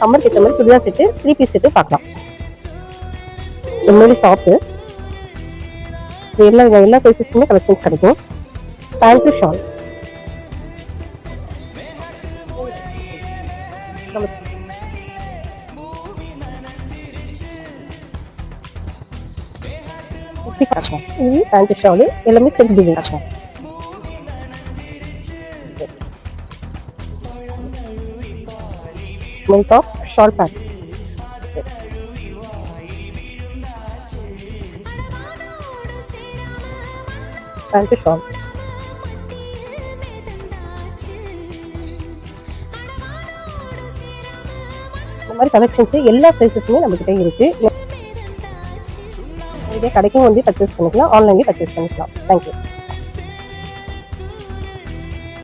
சம்மருக்கு ஏற்ற மாதிரி சுடிதார் செட்டு 3 பீஸ் செட்டு பார்க்கலாம். என்னோட ஷாப்பு எல்லா சைஸஸ்க்குமே கலெக்ஷன்ஸ் கிடைக்கும். பேண்ட் ஷால் காட்டலாம். இது பேண்ட் ஷாலு எல்லாமே செல்ஃப் டிசைன் காட்டலாம். Top shawl pant pant shawl இந்த மாதிரி கலெக்ஷன்ஸ் எல்லா சைஸஸுமே நம்ம கிட்ட இருக்கு. இதே கடைக்கும் வந்து பர்ச்சேஸ் பண்ணிக்கலாம், ஆன்லைன்லேயும் பர்ச்சேஸ் பண்ணிக்கலாம். தேங்க்யூ.